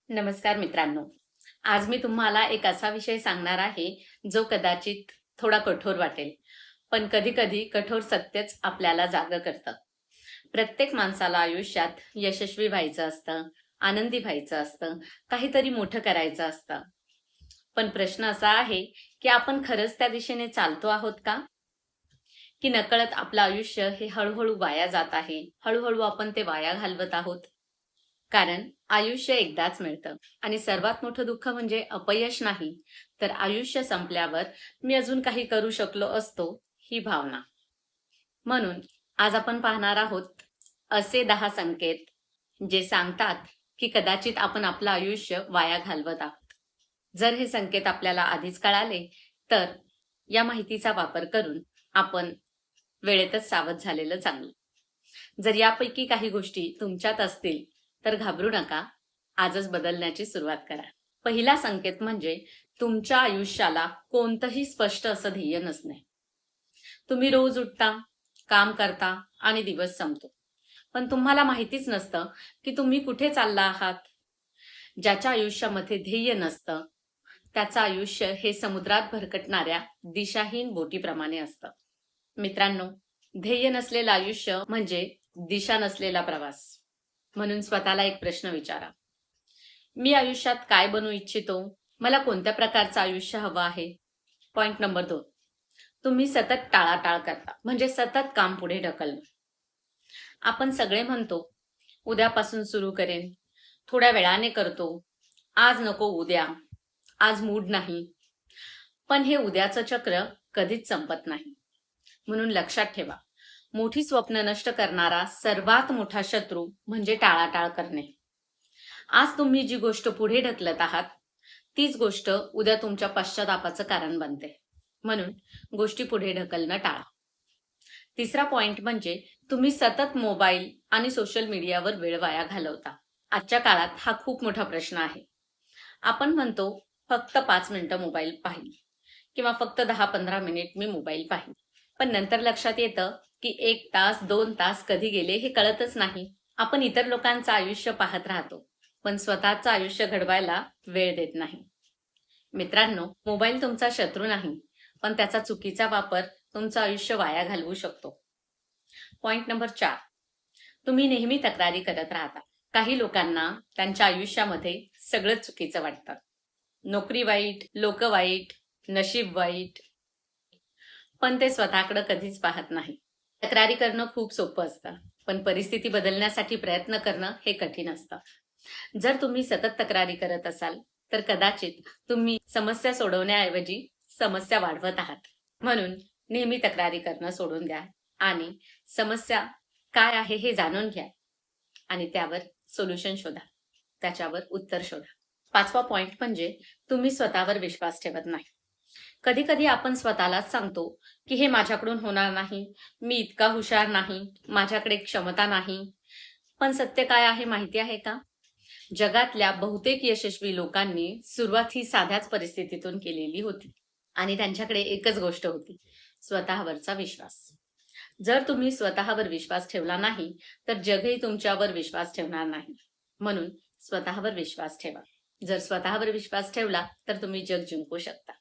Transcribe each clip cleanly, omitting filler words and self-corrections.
नमस्कार मित्रांनो. आज मी तुम्हाला एक असा विषय सांगणार आहे जो कदाचित थोडा कठोर वाटेल, पण कधी-कधी कठोर सत्यच आपल्याला जागं करतं. प्रत्येक माणसाला आयुष्यात यशस्वी व्हायचं असतं, आनंदी व्हायचं असतं, काहीतरी मोठं करायचं असतं. पण प्रश्न असा आहे की आपण खरंच त्या दिशेने चालतो आहोत का? की नकळत आपलं आयुष्य हे हळूहळू वाया जात आहे, हळूहळू आपण ते वाया घालवत आहोत? कारण आयुष्य एकदाच मिळतं आणि सर्वात मोठं दुःख म्हणजे अपयश नाही, तर आयुष्य संपल्यावर मी अजून काही करू शकलो असतो ही भावना. म्हणून आज आपण पाहणार आहोत असे 10 संकेत जे सांगतात की कदाचित आपण आपलं आयुष्य वाया घालवत आहोत. जर हे संकेत आपल्याला आधीच कळाले, तर या माहितीचा वापर करून आपण वेळेतच सावध झालेलं चांगलं. जर यापैकी काही गोष्टी तुमच्यात असतील तर घाबरू नका. आजच बदलण्याची सुरुवात करा. पहिला संकेत म्हणजे तुमच्या आयुष्याला कोणतंही स्पष्ट असं ध्येय नसणे. तुम्ही रोज उठता, काम करता आणि दिवस संपतो. पण तुम्हाला माहितीच नसतं की तुम्ही कुठे चालला आहात. ज्याच्या आयुष्यामध्ये ध्येय नसतं, त्याचं आयुष्य हे समुद्रात भरकटणाऱ्या दिशाहीन बोटीप्रमाणे असतं. मित्रांनो, ध्येय नसलेलं आयुष्य म्हणजे दिशा नसलेला प्रवास. म्हणून स्वतःला एक प्रश्न विचारा. मी आयुष्यात काय बनू इच्छितो? मला कोणत्या प्रकारचं आयुष्य हवं आहे? Point number 2. तुम्ही सतत टाळाटाळ करता, म्हणजे सतत काम पुढे ढकलणं. आपण सगळे म्हणतो, उद्यापासून सुरू करेन, थोड्या वेळाने करतो, आज नको उद्या, आज मूड नाही. पण हे उद्याचं चक्र कधीच संपत नाही. म्हणून लक्षात ठेवा, मोठी स्वप्न नष्ट करणारा सर्वात मोठा शत्रू म्हणजे टाळाटाळ करणे. आज तुम्ही जी गोष्ट पुढे ढकलत आहात, तीच गोष्ट उद्या तुमच्या पश्चातापाचं कारण बनते. म्हणून गोष्टी पुढे ढकलणं टाळा. तिसरा पॉइंट म्हणजे तुम्ही सतत मोबाईल आणि सोशल मीडियावर वेळ वाया घालवता. आजच्या काळात हा खूप मोठा प्रश्न आहे. आपण म्हणतो फक्त 5 मिनिटं मोबाईल पाहिल किंवा फक्त 10-15 मिनिट मी मोबाईल पाहिल. पण नंतर लक्षात येतं की 1 तास 2 तास कधी गेले हे कळतच नाही. आपण इतर लोकांचं आयुष्य पाहत राहतो, पण स्वतःचं आयुष्य घडवायला वेळ देत नाही. मित्रांनो, मोबाईल तुमचा शत्रू नाही, पण त्याचा चुकीचा वापर तुमचं आयुष्य वाया घालवू शकतो. Point number 4. तुम्ही नेहमी तक्रारी करत राहता. काही लोकांना त्यांच्या आयुष्यामध्ये सगळं चुकीचं वाटतं. नोकरी वाईट, लोक वाईट, नशीब वाईट, पण ते स्वतःकडे कधीच पाहत नाही. तक्रारी करणं खूप सोपं असतं, पण परिस्थिती बदलण्यासाठी प्रयत्न करणं हे कठीण असतं. जर तुम्ही सतत तक्रारी करत असाल, तर कदाचित तुम्ही समस्या सोडवण्याऐवजी समस्या वाढवत आहात. म्हणून नेहमी तक्रारी करणं सोडून द्या आणि समस्या काय आहे हे जाणून घ्या आणि त्यावर सोल्युशन शोधा, त्याच्यावर उत्तर शोधा. 5वा पॉइंट म्हणजे तुम्ही स्वतःवर विश्वास ठेवत नाही. कधी कधी आपण स्वतःलाच सांगतो की हे माझ्याकडून होणार नाही, मी इतका हुशार नाही, माझ्याकडे क्षमता नाही. पण सत्य काय आहे माहिती आहे का? जगातल्या बहुतेक यशस्वी लोकांनी सुरुवात ही साध्याच परिस्थितीतून केलेली होती आणि त्यांच्याकडे एकच गोष्ट होती, स्वतःवरचा विश्वास. जर तुम्ही स्वतःवर विश्वास ठेवला नाही, तर जगही तुमच्यावर विश्वास ठेवणार नाही. म्हणून स्वतःवर विश्वास ठेवा. जर स्वतःवर विश्वास ठेवला तर तुम्ही जग जिंकू शकता.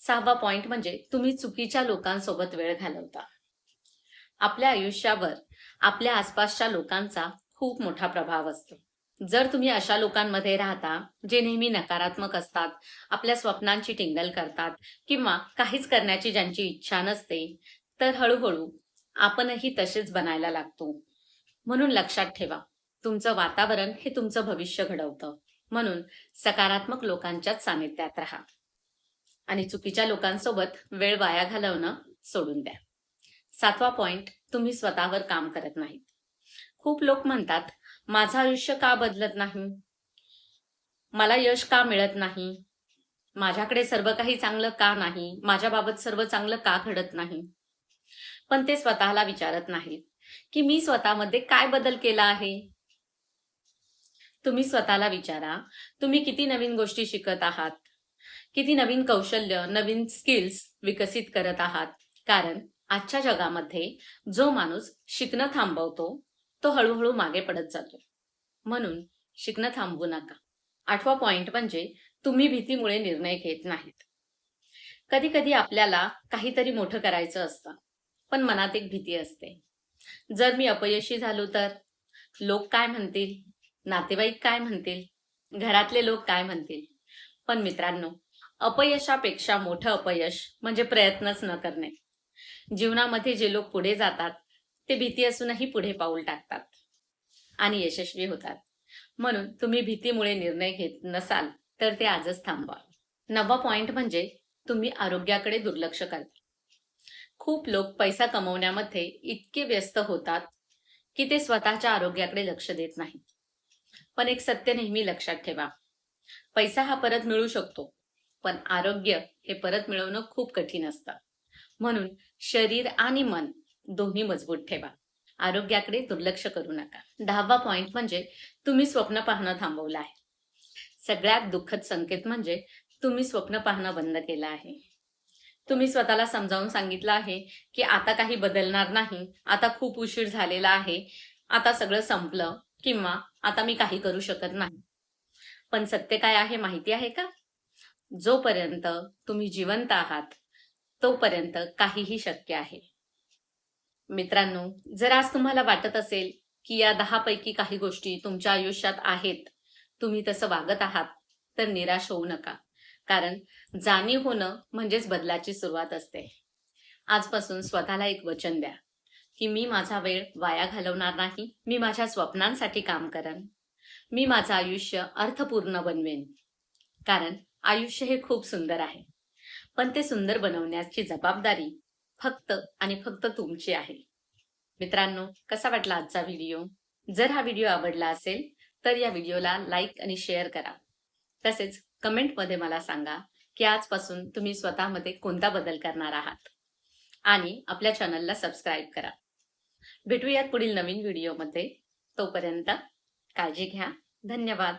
6वा पॉइंट म्हणजे तुम्ही चुकीच्या लोकांसोबत वेळ घालवता. आपल्या आयुष्यावर आपल्या आसपासच्या लोकांचा खूप मोठा प्रभाव असतो. जर तुम्ही अशा लोकांमध्ये राहता जे नेहमी नकारात्मक असतात, आपल्या स्वप्नांची टिंगल करतात किंवा काहीच करण्याची ज्यांची इच्छा नसते, तर हळूहळू आपणही तसेच बनायला लागतो. म्हणून लक्षात ठेवा, तुमचं वातावरण हे तुमचं भविष्य घडवतं. म्हणून सकारात्मक लोकांच्याच सानिध्यात राहा आणि चुकीच्या लोकांसोबत वेळ वाया घालवणं सोडून द्या. 7वा पॉइंट, तुम्ही स्वतःवर काम करत नाहीत. खूप लोक म्हणतात, माझं आयुष्य का बदलत नाही, मला यश का मिळत नाही, माझ्याकडे सर्व काही चांगलं का नाही, माझ्याबाबत सर्व चांगलं का घडत नाही. पण ते स्वतःला विचारत नाहीत की मी स्वतःमध्ये काय बदल केला आहे. तुम्ही स्वतःला विचारा, तुम्ही किती नवीन गोष्टी शिकत आहात, किती नवीन कौशल्य, नवीन स्किल्स विकसित करत आहात. कारण आजच्या जगामध्ये जो माणूस शिकणं थांबवतो तो हळूहळू मागे पडत जातो. म्हणून शिकणं थांबवू नका. 8वा पॉइंट म्हणजे तुम्ही भीतीमुळे निर्णय घेत नाहीत. कधी कधी आपल्याला काहीतरी मोठं करायचं असतं, पण मनात एक भीती असते. जर मी अपयशी झालो तर? लोक काय म्हणतील? नातेवाईक काय म्हणतील? घरातले लोक काय म्हणतील? पण मित्रांनो, अपयशापेक्षा मोठं अपयश म्हणजे प्रयत्नच न करणे. जीवनामध्ये जे लोक पुढे जातात ते भीती असूनही पुढे पाऊल टाकतात आणि यशस्वी होतात. म्हणून तुम्ही भीतीमुळे निर्णय घेत नसाल तर ते आजच थांबवा. 9वा पॉइंट म्हणजे तुम्ही आरोग्याकडे दुर्लक्ष करता. खूप लोक पैसा कमवण्यामध्ये इतके व्यस्त होतात की ते स्वतःच्या आरोग्याकडे लक्ष देत नाहीत. पण एक सत्य नेहमी लक्षात ठेवा, पैसा हा परत मिळू शकतो, पण आरोग्य हे परत मिळवणं खूप कठीण असतं. म्हणून शरीर आणि मन दोन्ही मजबूत ठेवा. आरोग्याकडे दुर्लक्ष करू नका. 10वा पॉइंट म्हणजे तुम्ही स्वप्न पाहणं थांबवलं आहे. सगळ्यात दुःखद संकेत म्हणजे तुम्ही स्वप्न पाहणं बंद केलं आहे. तुम्ही स्वतःला समजावून सांगितलं आहे की आता काही बदलणार नाही, आता खूप उशीर झालेला आहे, आता सगळं संपलं किंवा आता मी काही करू शकत नाही. पण सत्य काय आहे माहिती आहे का? जोपर्यंत तुम्ही जिवंत आहात तोपर्यंत काहीही शक्य आहे. मित्रांनो, जर आज तुम्हाला वाटत असेल की या 10 पैकी काही गोष्टी तुमच्या आयुष्यात आहेत, तुम्ही तसं वागत आहात, तर निराश होऊ नका. कारण जाणीव होणं म्हणजेच बदलाची सुरुवात असते. आजपासून स्वतःला एक वचन द्या की मी माझा वेळ वाया घालवणार नाही. मी माझ्या स्वप्नांसाठी काम करेन. मी माझं आयुष्य अर्थपूर्ण बनवेन. कारण आयुष्य हे खूप सुंदर आहे, पण ते सुंदर बनवण्याची जबाबदारी फक्त आणि फक्त तुमची आहे. मित्रांनो, कसा वाटला आजचा व्हिडिओ? जर हा व्हिडिओ आवडला असेल तर या व्हिडिओला लाईक आणि शेअर करा. तसेच कमेंटमध्ये मला सांगा की आजपासून तुम्ही स्वतःमध्ये कोणता बदल करणार आहात आणि आपल्या चॅनलला सबस्क्राईब करा. भेटूयात पुढील नवीन व्हिडिओमध्ये. तोपर्यंत काळजी घ्या. धन्यवाद.